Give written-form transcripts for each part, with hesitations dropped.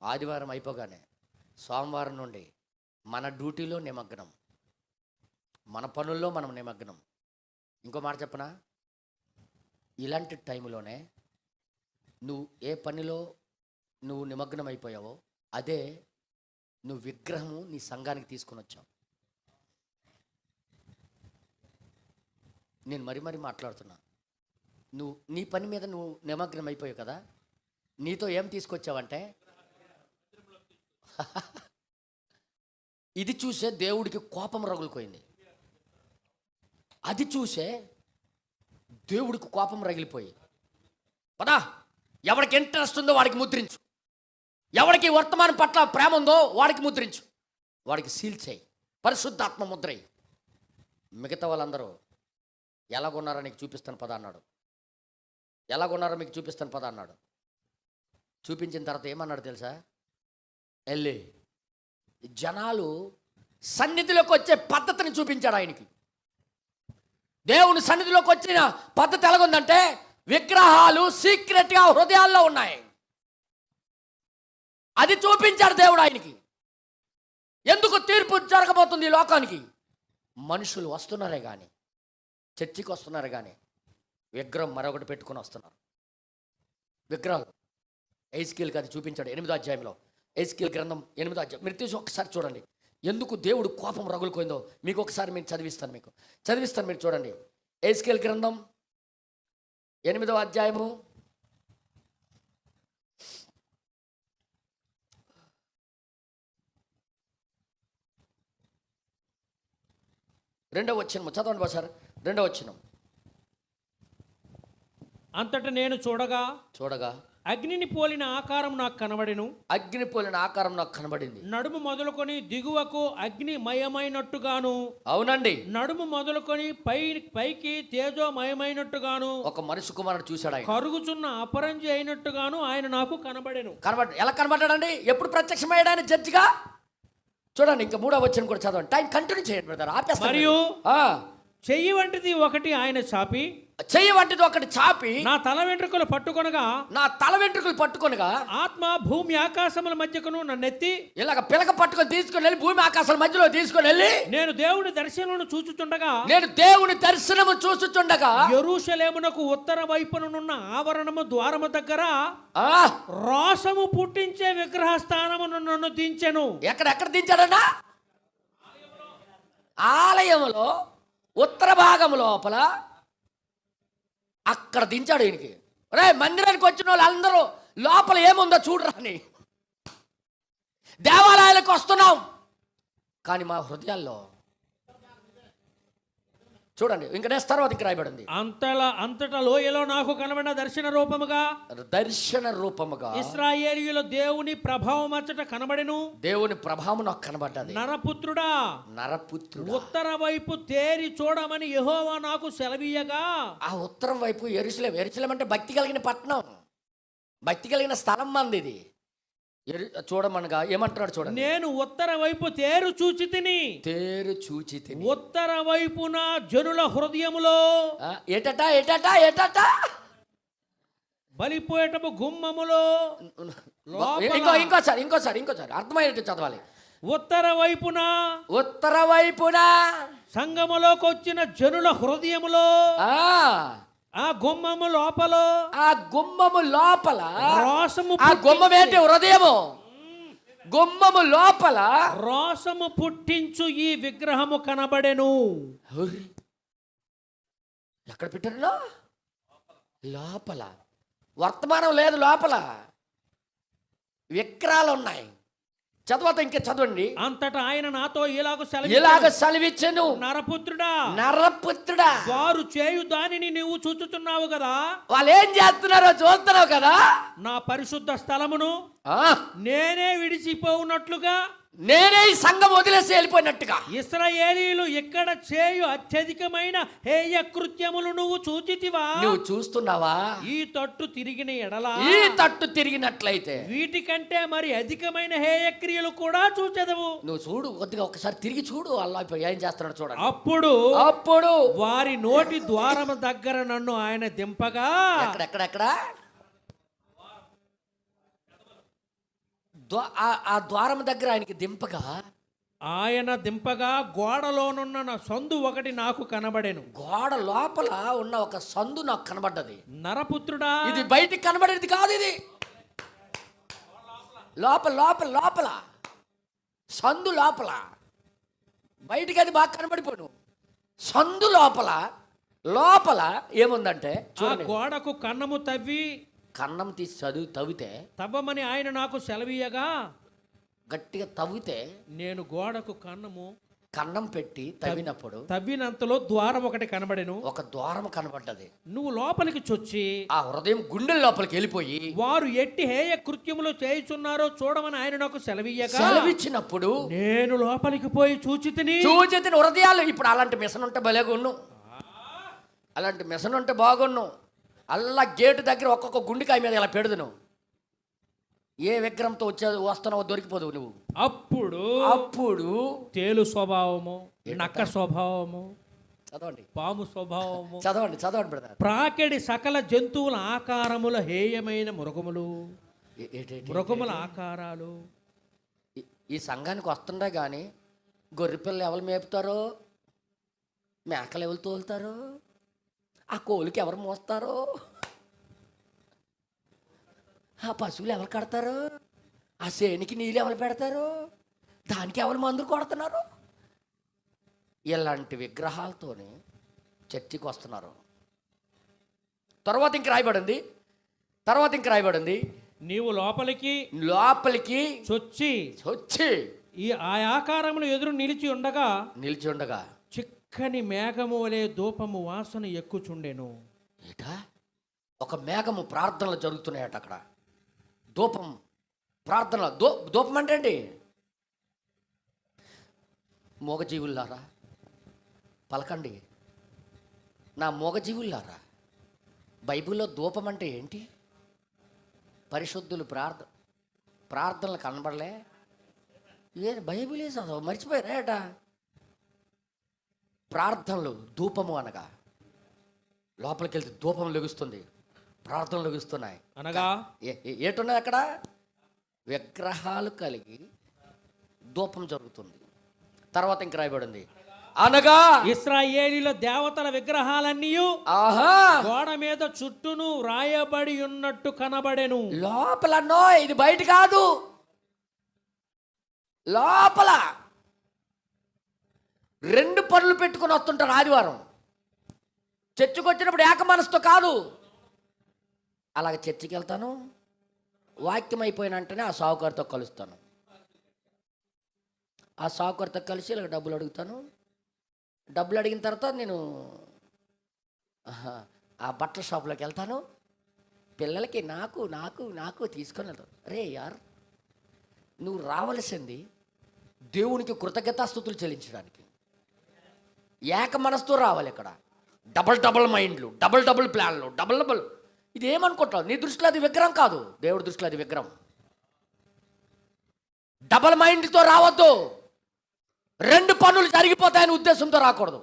ఆదివారం అయిపోగానే సోమవారం నుండి మన డ్యూటీలో నిమగ్నం, మన పనుల్లో మనం నిమగ్నం. ఇంకో మాట చెప్పనా, ఇలాంటి టైంలోనే నువ్వు ఏ పనిలో నువ్వు నిమగ్నం అయిపోయావో అదే నువ్వు విగ్రహము నీ సంఘానికి తీసుకొని వచ్చావు. నేను మరీ మాట్లాడుతున్నా. నువ్వు నీ పని మీద నువ్వు నిమగ్నం అయిపోయావు కదా, నీతో ఏం తీసుకొచ్చావంటే ఇది చూసే దేవుడికి కోపం రగులుపోయింది. అది చూసే దేవుడికి కోపం రగిలిపోయి, పదా ఎవరికి ఇంట్రెస్ట్ ఉందో వాడికి ముద్రించు, ఎవరికి వర్తమానం పట్ల ప్రేమ ఉందో వాడికి ముద్రించు, వాడికి సీల్ చేయి, పరిశుద్ధాత్మ ముద్రయి. మిగతా వాళ్ళందరూ ఎలాగొన్నారో నీకు చూపిస్తాను పద అన్నాడు. ఎలాగొన్నారో మీకు చూపిస్తాను పద అన్నాడు. చూపించిన తర్వాత ఏమన్నాడు తెలుసా? వెళ్ళి జనాలు సన్నిధిలోకి వచ్చే పద్ధతిని చూపించాడు ఆయనకి. దేవుని సన్నిధిలోకి వచ్చిన పద్ధతి ఎలాగుందంటే, విగ్రహాలు సీక్రెట్గా హృదయాల్లో ఉన్నాయి. అది చూపించాడు దేవుడు ఆయనకి. ఎందుకు తీర్పు జరగబోతుంది ఈ లోకానికి? మనుషులు వస్తున్నారే కానీ, చర్చికి వస్తున్నారు కానీ విగ్రహం మరొకటి పెట్టుకుని వస్తున్నారు. విగ్రహాలు ఎహెజ్కేలుకి అది చూపించాడు 8వ అధ్యాయంలో. ఎహెజ్కేలు గ్రంథం 8వ అధ్యాయం మీరు తీసి ఒకసారి చూడండి. ఎందుకు దేవుడు కోపం రగులుకోయిందో మీకు ఒకసారి నేను చదివిస్తాను, మీరు చూడండి. ఎహెజ్కేలు గ్రంథం 8వ అధ్యాయము 2వ వచనం చదవండి సార్. 2వ వచనం. అంతటా నేను చూడగా అగ్నిని పోలిన ఆకారం నాకు కనబడెను. అగ్ని పోలిన ఆకారం నాకు కనబడింది. నడుము మొదలుకొని దిగువకు అగ్నిమయమైనట్టుగాను, అవునండి, నడుము మొదలుకొని పైకి తేజోమయమైనట్టుగాను ఒక మనిషి కుమారుడు చూశాడు. ఆయన కరుగుచున్న అపరంజి అయినట్టుగాను ఆయన నాకు కనబడెను. ఎలా కనబడ్డాడండి? ఎప్పుడు ప్రత్యక్షమయ్యాడు ఆయన జడ్జిగా? చూడండి, ఇంకా 3వ వచనం కూడా చదవండి. టైం కంటిన్యూ చేయండి బ్రదర్, ఆపేస్తాను. మరియు చెయ్యి వంటిది ఒకటి ఆయన చాపి, నా తల వెంట్రుకలు పట్టుకొనగా ఆత్మ భూమి ఆకాశముల మధ్యకును నన్నెత్తి ఇలాగ పిలక పట్టుకొని తీసుకొని వెళ్ళి భూమి ఆకాశాల మధ్యలో తీసుకొని వెళ్ళి నేను దేవుని దర్శనమును చూచుచుండగా యెరూషలేమునకు ఉత్తర వైపునున్న ఆవరణము ద్వారము దగ్గర రోషము పుట్టించే విగ్రహ స్థానమును నన్ను దించెను. ఎక్కడ దించాడన్నా? ఆలయములో ఉత్తర భాగం లోపల అక్కడ దించాడు ఈయనకి. రే, మందిరానికి వచ్చిన వాళ్ళు అందరూ లోపల ఏముందో చూడరా అని. దేవాలయాలకు వస్తున్నాం కానీ మా హృదయాల్లో చూడండి. ఇంకా నెక్స్ట్ తర్వాత ఇంకా రాయబడింది, అంతటా లోయలో నాకు కనబడిన దర్శన రూపముగా ఇశ్రాయేలీయుల దేవుని ప్రభావం అచ్చట కనబడెను. దేవుని ప్రభావం నాకు కనబడ్డది. నరపుత్రుడా ఉత్తర వైపు తేరి చూడమని యెహోవా నాకు సెలవీయగా. ఆ ఉత్తరం వైపు యెరూషలేం అంటే భక్తి కలిగిన పట్టణం, భక్తి కలిగిన స్థలం మంది. ఇది చూడమనగా ఏమంటున్నాడు చూడండి. నేను ఉత్తర వైపు తేరు చూచి తిని ఉత్తర వైపున జనుల హృదయములో ఏటట బలిపోయేటపు గుమ్మములో ఇంకోసారి అర్థమయ్యేట్టు చదవాలి. ఉత్తర వైపున సంగములోకి వచ్చిన జనుల హృదయములో ఆ గుమ్మము లోపల రోషము, ఆ గుమ్మం ఏంటి? హృదయము. గుమ్మము లోపల రోషము పుట్టించు ఈ విగ్రహము కనబడెను. ఎక్కడ పెట్టారు? లోపల. వర్తమానం లేదు, లోపల విగ్రహాలు ఉన్నాయి. చదవత ఇంకా చదవండి. అంతటా ఆయన నాతో ఇలాగ సెలవిచ్చెను, నరపుత్రుడా వారు చేయు దానిని నువ్వు చూచుచున్నావు కదా. వాళ్ళు ఏం చేస్తున్నారో చూస్తున్నావు కదా. నా పరిశుద్ధ స్థలమును నేనే విడిచిపోవునట్లుగా, నేనే ఈ సంఘం వదిలేసి వెళ్ళిపోయినట్టుగా ఇశ్రాయేలీయులు ఇక్కడ చేయు అత్యధికమైన హేయ కృత్యములు నువ్వు చూచితివా? నువ్వు చూస్తున్నావా? ఈ తట్టు తిరిగినట్లయితే వీటికంటే మరి అధికమైన హేయ క్రియలు కూడా చూచెదవు. నువ్వు చూడు, కొద్దిగా ఒకసారి తిరిగి చూడు, అల్లా ఏం చేస్తున్నాడు చూడండి. అప్పుడు వారి నోటి ద్వారము దగ్గర నన్ను ఆయన దింపగా. ఎక్కడ ఆ ద్వారం దగ్గర ఆయనకి దింపగా, ఆయన దింపగా గోడలోనున్న నా సందు ఒకటి నాకు కనబడెను. గోడ లోపల ఉన్న ఒక సందు నాకు కనబడ్డది. నరపుత్రుడా, ఇది బయటికి కనబడేది కాదు, ఇది లోపల లోపల లోపల సందు లోపల. బయటికి అది బాగా కనబడిపోను. సందు లోపల లోపల ఏముందంటే ఆ చూడండి, గోడకు కన్నము తవ్వి కన్నం తీసి తవ్వితే, తవ్వమని ఆయన నాకు సెలవీయగా, గట్టిగా తవ్వితే, నేను గోడకు కన్నం పెట్టి తవ్వినప్పుడు తవ్వినంతలో ద్వారం ఒకటి కనబడెను. ఒక ద్వారం కనబడ్డది. నువ్వు లోపలికి చొచ్చి ఆ హృదయం గుండెల లోపలికి వెళ్ళిపోయి, వారు ఎట్టి హేయ కృత్యములు చేయుచున్నారో చూడమని ఆయన నాకు సెలవీయగా, సెలవిచ్చినప్పుడు నేను లోపలికి పోయి చూచితిని. హృదయాలు. ఇప్పుడు అలాంటి మిషన్ ఉంటే భలేగా ఉన్నావు, అలాంటి మిషన్ ఉంటే బాగున్నావు. అల్లా గేటు దగ్గర ఒక్కొక్క గుండెకాయ మీద ఇలా పెడుదును. ఏ విగ్రహంతో వస్తున్నావో దొరికిపోదువు నువ్వు. అప్పుడు తేలు స్వభావము, నక్క స్వభావము, చదవండి, పాము స్వభావము, చదవండి బ్రదర్. ప్రాకెడి సకల జంతువుల ఆకారముల హేయమైన మృగములు, మృగముల ఆకారాలు. ఈ సంఘానికి వస్తుండే కానీ గొర్రెపిల్లలు ఎవరు మేపుతారో, మేకలు ఎవరు తోలుతారో, ఆ కోలికి ఎవరు మోస్తారో, ఆ పశువులు ఎవరు కడతారు, ఆ శేనికి నీళ్ళు ఎవరు పెడతారు, దానికి ఎవరు మందులు కొడుతున్నారు. ఇలాంటి విగ్రహాలతోనే చర్చికి వస్తున్నారు. తర్వాత ఇంక రాయబడింది, నీవు లోపలికి చొచ్చి ఈ ఆ ఆకారములు ఎదురు నిలిచి ఉండగా చిక్కని మేఘము వలె ధూపము వాసన ఎక్కుచుండెను. ఏటా ఒక మేఘము ప్రార్థనలు జరుగుతున్నాయట అక్కడ. ధూపం ప్రార్థన. ధూపం అంటే అండి, మూగజీవుల్లారా పలకండి, నా మూగజీవుల్లారా. బైబిల్లో ధూపం అంటే ఏంటి? పరిశుద్ధులు ప్రార్థనలు కనబడలే. బైబిల్ చదవ మర్చిపోయారేట. ప్రార్థనలు ధూపము అనగా లోపలికి వెళ్తే ధూపం లెగుస్తుంది, ప్రార్థనలు లెగుస్తున్నాయి అనగా ఏటున్నది అక్కడ? విగ్రహాలు కలిగి ధూపం జరుగుతుంది. తర్వాత ఇంక రాయబడింది, అనగా ఇశ్రాయేలీల దేవతల విగ్రహాలన్నీ గోడ మీద చుట్టూను రాయబడి ఉన్నట్టు కనబడెను. లోపల ఇది బయట కాదు, లోపల 2 పనులు పెట్టుకుని వస్తుంటారు. ఆదివారం చర్చికి వచ్చినప్పుడు ఏక మనసుతో కాదు. అలాగ చర్చికి వెళ్తాను, వాక్యం అయిపోయిన వెంటనే ఆ సావుకారితో కలుస్తాను. ఆ సావుకారితో కలిసి ఇలా డబ్బులు అడుగుతాను. డబ్బులు అడిగిన తర్వాత నేను ఆ బట్టల షాప్లోకి వెళ్తాను. పిల్లలకి నాకు నాకు నాకు తీసుకొని వెళ్తాను. రే యార్, నువ్వు రావలసింది దేవునికి కృతజ్ఞతాస్తుతులు చెల్లించడానికి. ఏక మనసుతో రావాలి. ఇక్కడ డబల్ మైండ్లు, డబల్ ప్లాన్లు, డబల్ ఇది ఏమనుకుంటావు? నీ దృష్టిలో అది విగ్రహం కాదు, దేవుడి దృష్టిలో అది విగ్రహం. డబల్ మైండ్తో రావద్దు. 2 పనులు జరిగిపోతాయని ఉద్దేశంతో రాకూడదు.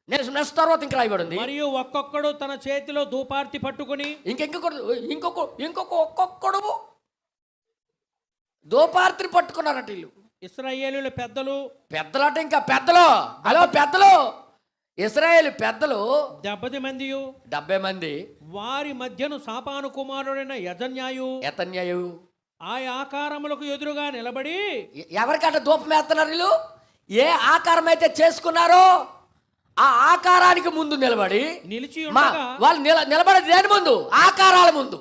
నెక్స్ట్ తర్వాత ఇంక రాయబడింది, మరియు ఒక్కొక్కడు తన చేతిలో ధూపార్తి పట్టుకుని ఒక్కొక్కడు ధూపార్తిని పట్టుకున్నారట వీళ్ళు. ఇశ్రాయేలీయుల పెద్దలంటే ఇంకా పెద్దలు ఇశ్రాయేలు పెద్దలు 70 మంది. వారి మధ్యను సాపాను కుమారుడైన యతన్యాయు ఆ ఆకారములకు ఎదురుగా నిలబడి, ఎవరికంటే ధూపం వేస్తున్నారు వీళ్ళు? ఏ ఆకారం అయితే చేసుకున్నారో ఆ ఆకారానికి ముందు నిలిచి వాళ్ళు నిలబడేది దేని ముందు? ఆకారాల ముందు.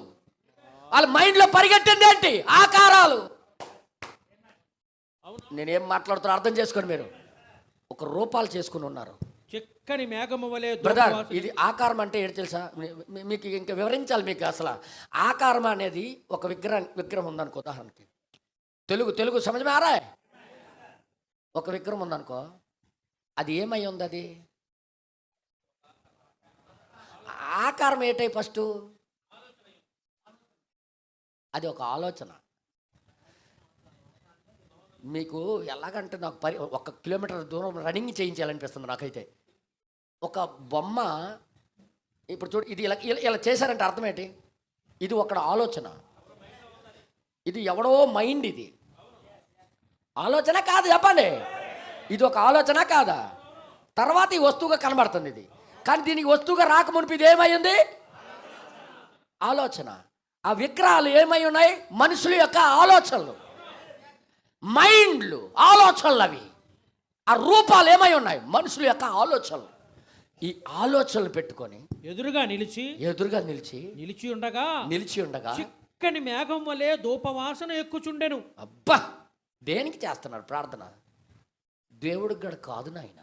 వాళ్ళ మైండ్లో పరిగెట్టింది ఏంటి? ఆకారాలు. నేనేం మాట్లాడుతున్నా అర్థం చేసుకోండి. మీరు ఒక రూపాలు చేసుకుని ఉన్నారు. చిక్కని మేఘము వలె. బ్రదర్, ఇది ఆకారం అంటే ఏంటి తెలుసా? మీకు ఇంకా వివరించాలి. మీకు అసలు ఆకారం అనేది ఒక విగ్రహం ఉందనుకో. ఉదాహరణకి తెలుగు సమజమే ఆరా. ఒక విగ్రహం ఉందనుకో, అది ఏమై ఉంది? అది ఆకారం ఏటై ఫస్ట్? అది ఒక ఆలోచన. మీకు ఎలాగంటే నాకు 1 కిలోమీటర్ దూరం రన్నింగ్ చేయించాలనిపిస్తుంది నాకైతే. ఒక బొమ్మ ఇప్పుడు చూడు, ఇది ఇలా చేశారంటే అర్థం ఏంటి? ఇది ఒక ఆలోచన. ఇది ఎవడో మైండ్, ఇది ఆలోచన కాదు, చెప్పండి. ఇది ఒక ఆలోచన కాదా? తర్వాత ఈ వస్తువుగా కనబడుతుంది ఇది, కానీ దీనికి వస్తువుగా రాకమునిపి ఇది ఏమై ఉంది? ఆలోచన. ఆ విగ్రహాలు ఏమై ఉన్నాయి? మనుషుల యొక్క ఆలోచనలు, మైండ్లు, ఆలోచనలు. అవి ఆ రూపాలు ఏమై ఉన్నాయి? మనుషుల యొక్క ఆలోచనలు. ఈ ఆలోచనలు పెట్టుకొని ఎదురుగా నిలిచి ఉండగా చిక్కని మేఘం వలె ధూపవాసన ఎక్కుచుండెను. అబ్బా, దేనికి చేస్తున్నారు ప్రార్థన? దేవుడికి గడ కాదు నాయన,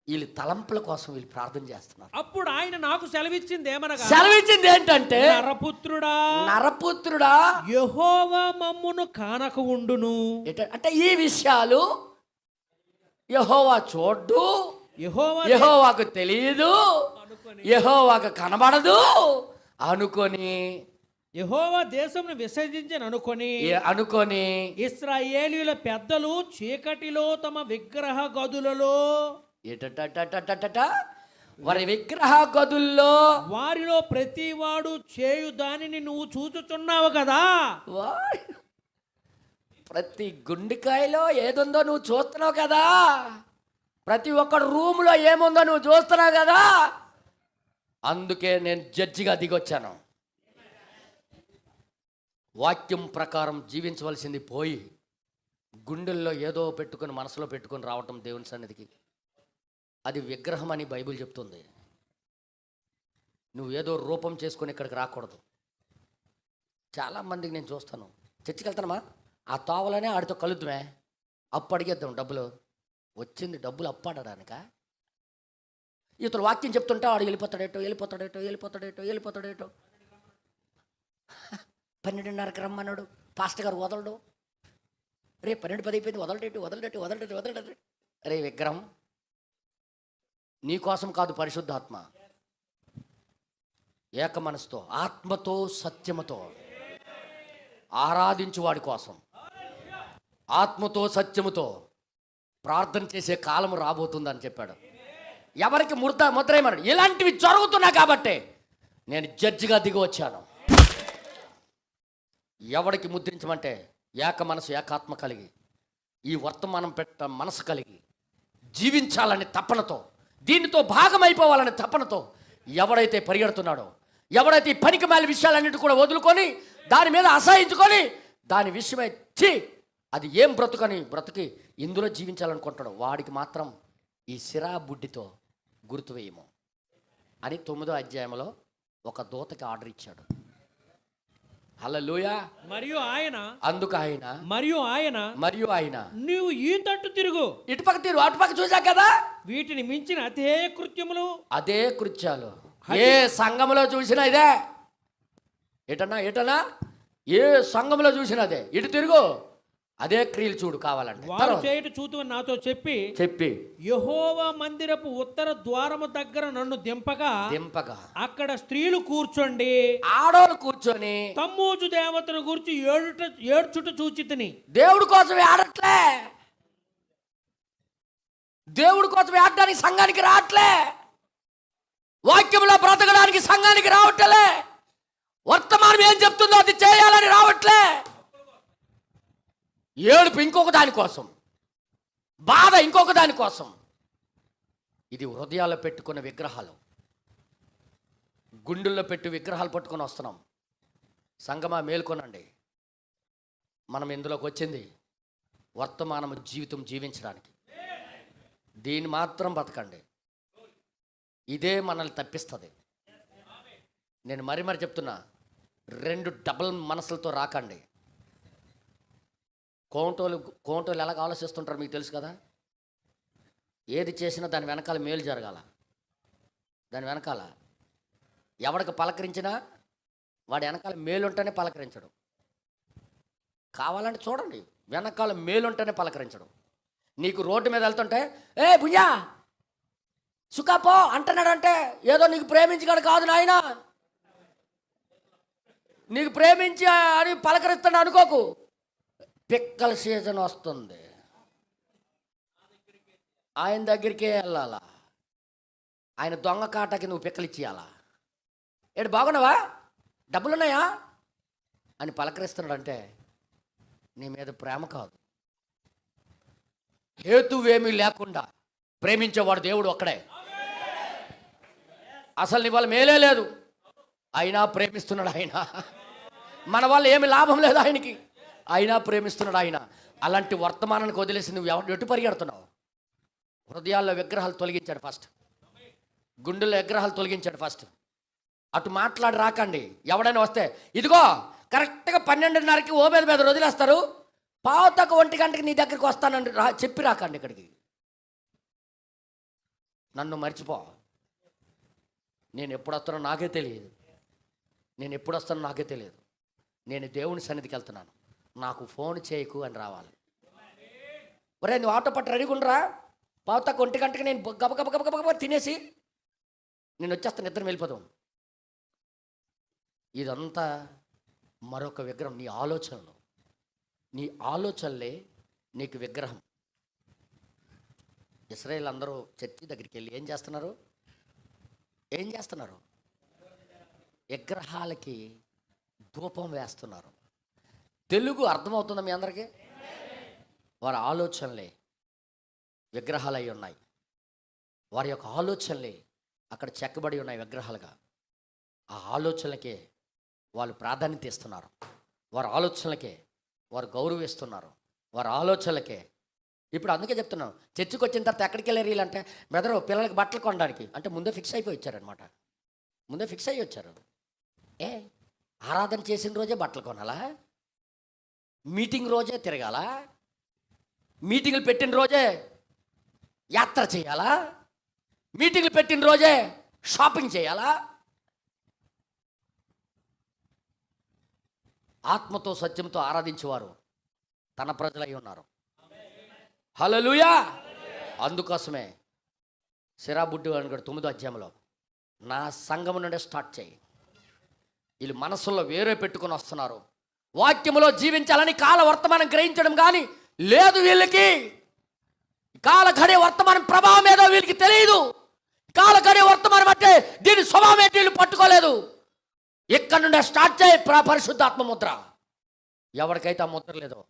వీళ్ళు తలంపుల కోసం వీళ్ళు ప్రార్థన చేస్తున్నారు. అప్పుడు ఆయన నాకు సెలవిచ్చింది ఏంటంటే, నరపుత్రుడా యెహోవా మమ్మును కానక ఉండును. అంటే ఈ విషయాలు యెహోవా చూడ్డు, యెహోవాకు తెలియదు, యెహోవాకు కనబడదు అనుకొని, యెహోవా దేశమును విసర్జించని అనుకొని ఇశ్రాయేలీయుల పెద్దలు చీకటిలో తమ విగ్రహ గదులలో వారి విగ్రహ గదుల్లో వారిలో ప్రతివాడు చేయు దానిని నువ్వు చూచుచున్నావు కదా. ప్రతి గుండెకాయలో ఏదుందో నువ్వు చూస్తున్నావు కదా, ప్రతి ఒక్క రూములో ఏముందో నువ్వు చూస్తున్నావు కదా. అందుకే నేను జడ్జిగా దిగొచ్చాను. వాక్యం ప్రకారం జీవించవలసింది పోయి గుండెల్లో ఏదో పెట్టుకొని, మనసులో పెట్టుకొని రావటం దేవుని సన్నిధికి, అది విగ్రహం అని బైబిల్ చెప్తుంది. నువ్వు ఏదో రూపం చేసుకొని ఇక్కడికి రాకూడదు. చాలామందికి నేను చూస్తాను, చర్చికి వెళ్తానమ్మా, ఆ తోవలనే ఆడితో కలుద్దామే, అప్పు అడిగేద్దాం డబ్బులు. వచ్చింది డబ్బులు అప్పాడడానిక? ఇతను వాక్యం చెప్తుంటే ఆడు వెళ్ళిపోతాడేటో 12:30కి రమ్మన్నాడు పాస్టర్ గారు, వదలడు. రే 12:10 అయిపోయింది, వదలడేటు. రే విగ్రహం, నీకోసం కాదు, పరిశుద్ధాత్మ ఏక మనసుతో ఆత్మతో సత్యముతో ఆరాధించు వాడి కోసం, ఆత్మతో సత్యముతో ప్రార్థన చేసే కాలం రాబోతుందని చెప్పాడు. ఎవరికి ముద్రేమన్నాడు? ఇలాంటివి జరుగుతున్నా కాబట్టే నేను జడ్జిగా దిగి వచ్చాను. ఎవడికి ముద్రించమంటే ఏక మనసు, ఏకాత్మ కలిగి, ఈ వర్తమానం మనసు కలిగి జీవించాలని తపనతో, దీనితో భాగమైపోవాలని తపనతో ఎవడైతే పరిగెడుతున్నాడో, ఎవడైతే ఈ పనికి మాలిన విషయాలన్నిటి కూడా వదులుకొని దాని మీద అసహించుకొని దాని విషయమై అది ఏం బ్రతుకి ఇందులో జీవించాలనుకుంటాడు, వాడికి మాత్రం ఈ సిరా బుడ్డితో గుర్తు వేయము అని 9వ అధ్యాయంలో ఒక దూతకి ఆర్డర్ ఇచ్చాడు. హల్లెలూయా. మరియు ఆయన నీవు ఈ తట్టు తిరుగు, ఇటుపక్క తిరుగు, అటుపక్క చూసాక కదా, వీటిని మించిన అదే కృత్యాలు ఏ సంఘంలో చూసినా ఇదే. ఎటనా ఏ సంఘంలో చూసినా అదే. ఇటు తిరుగు, అదే క్రియలు చూడు కావాలంటే. వారు చేయట చూతువని నాతో చెప్పి యెహోవా మందిరపు ఉత్తర ద్వారము దగ్గర నన్ను దింపగా అక్కడ స్త్రీలు కూర్చోండి, ఆడోళ్ళు కూర్చొని తమ్మూజు దేవతను గురించి ఏడ్చుట చూచితిని. దేవుడి కోసమే ఆడట్లే, దేవుడి కోసమే ఆడడానికి సంఘానికి రావట్లే, వాక్యంలో బ్రతకడానికి సంఘానికి రావట్లే, వర్తమానం ఏం చెప్తుందో అది చేయాలని రావట్లే. ఏడుపు ఇంకొక దానికోసం, బాధ ఇంకొక దానికోసం. ఇది హృదయాల్లో పెట్టుకున్న విగ్రహాలు, గుండెల్లో పెట్టి విగ్రహాలు పట్టుకొని వస్తున్నాం. సంగమా మేల్కొనండి, మనం ఇందులోకి వచ్చింది వర్తమానము జీవితం జీవించడానికి. దీన్ని మాత్రం బతకండి, ఇదే మనల్ని తప్పిస్తుంది. నేను మరి చెప్తున్నా, 2 డబుల్ మనసులతో రాకండి. కోంటోలు ఎలాగ ఆలోచిస్తుంటారు మీకు తెలుసు కదా. ఏది చేసినా దాని వెనకాల మేలు జరగాల, దాని వెనకాల ఎవడికి పలకరించినా వాడి వెనకాల మేలుంటేనే పలకరించడం. కావాలంటే చూడండి, వెనకాల మేలుంటేనే పలకరించడం. నీకు రోడ్డు మీద వెళ్తుంటే ఏ భుజా సుఖాపో అంటున్నాడంటే ఏదో నీకు ప్రేమించగాడు కాదు నాయన, నీకు ప్రేమించి అని పలకరిస్తాడు అనుకోకు. పిక్కల సీజన్ వస్తుంది, ఆయన దగ్గరికే వెళ్ళాలా, ఆయన దొంగ కాటకి నువ్వు పిక్కలు ఇచ్చేయాలా. ఏడు బాగున్నావా, డబ్బులున్నాయా, అని పలకరిస్తున్నాడంటే నీ మీద ప్రేమ కాదు, హేతువేమీ లేకుండా ప్రేమించేవాడు దేవుడు ఒక్కడే. అసలు నీ వల్ల మేలే లేదు, అయినా ప్రేమిస్తున్నాడు ఆయన. మన వల్ల ఏమి లాభం లేదు ఆయనకి, అయినా ప్రేమిస్తున్నాడు ఆయన. అలాంటి వర్తమానానికి వదిలేసి నువ్వు ఎటు పరిగెడుతున్నావు? హృదయాల్లో విగ్రహాలు తొలగించాడు ఫస్ట్, గుండెల్లో విగ్రహాలు తొలగించాడు ఫస్ట్. అటు మాట్లాడి రాకండి. ఎవడైనా వస్తే ఇదిగో కరెక్ట్గా 12:30కి ఓబేద మీద వదిలేస్తారు, 1:15 నీ దగ్గరికి వస్తానండి చెప్పి రాకండి ఇక్కడికి. నన్ను మర్చిపో, నేను ఎప్పుడు వస్తానో నాకే తెలియదు, నేను ఎప్పుడు వస్తానో నాకే తెలియదు. నేను దేవుని సన్నిధికి వెళ్తున్నాను, నాకు ఫోన్ చేయకు అని రావాలి. ఒరే నువ్వు ఆటో పట్టు రెడీగా ఉండరా, 1:15 నేను గబగబ తినేసి నేను వచ్చేస్తాను, ఇద్దరం వెళ్ళిపోదాం. ఇదంతా మరొక విగ్రహం. నీ ఆలోచనలే నీకు విగ్రహం. ఇశ్రాయేల్ అందరూ చర్చి దగ్గరికి వెళ్ళి ఏం చేస్తున్నారు? విగ్రహాలకి ధూపం వేస్తున్నారు. తెలుగు అర్థమవుతుందా మీ అందరికీ? వారి ఆలోచనలే విగ్రహాలు అయి ఉన్నాయి, వారి యొక్క ఆలోచనలే అక్కడ చెక్కబడి ఉన్నాయి విగ్రహాలుగా. ఆ ఆలోచనలకే వాళ్ళు ప్రాధాన్యత ఇస్తున్నారు, వారి ఆలోచనలకే వారు గౌరవిస్తున్నారు, వారి ఆలోచనలకే. ఇప్పుడు అందుకే చెప్తున్నాను, చర్చికి వచ్చిన తర్వాత ఎక్కడికి వెళ్ళారు వీళ్ళంటే, బెదరు పిల్లలకి బట్టలు కొనడానికి అంటే ముందే ఫిక్స్ అయిపోయి వచ్చారనమాట. ముందే ఫిక్స్ అయ్యి వచ్చారు. ఆరాధన చేసిన రోజే బట్టలు కొనాలా? మీటింగ్ రోజే తిరగాల? మీటింగులు పెట్టిన రోజే యాత్ర చేయాలా? మీటింగులు పెట్టిన రోజే షాపింగ్ చేయాలా? ఆత్మతో సత్యంతో ఆరాధించేవారు తన ప్రజలై ఉన్నారు. హల్లెలూయా. అందుకోసమే సిరాబుడ్డు అని 9వ అధ్యాయంలో నా సంఘము నుండే స్టార్ట్ చేయి. వీళ్ళు మనసుల్లో వేరే పెట్టుకొని వస్తున్నారు. వాక్యములో జీవించాలని కాల వర్తమానం గ్రహించడం కానీ లేదు వీళ్ళకి. కాల గడియ వర్తమానం ప్రభావం ఏదో వీళ్ళకి తెలియదు. కాల గడియ వర్తమానం అంటే దీని స్వభావం ఏంటి వీళ్ళు పట్టుకోలేదు. ఇక్కడ నుండే స్టార్ట్ చేయి పరిశుద్ధాత్మ ముద్ర. ఎవరికైతే ఆ ముద్ర లేదో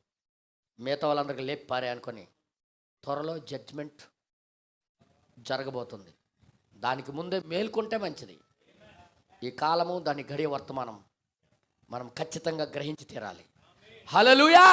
మిగతా వాళ్ళందరికీ లేపి పారే అనుకొని త్వరలో జడ్జ్మెంట్ జరగబోతుంది. దానికి ముందే మేల్కొంటే మంచిది. ఈ కాలము దాని గడియ వర్తమానం మనం ఖచ్చితంగా గ్రహించి తీరాలి. హల్లెలూయా.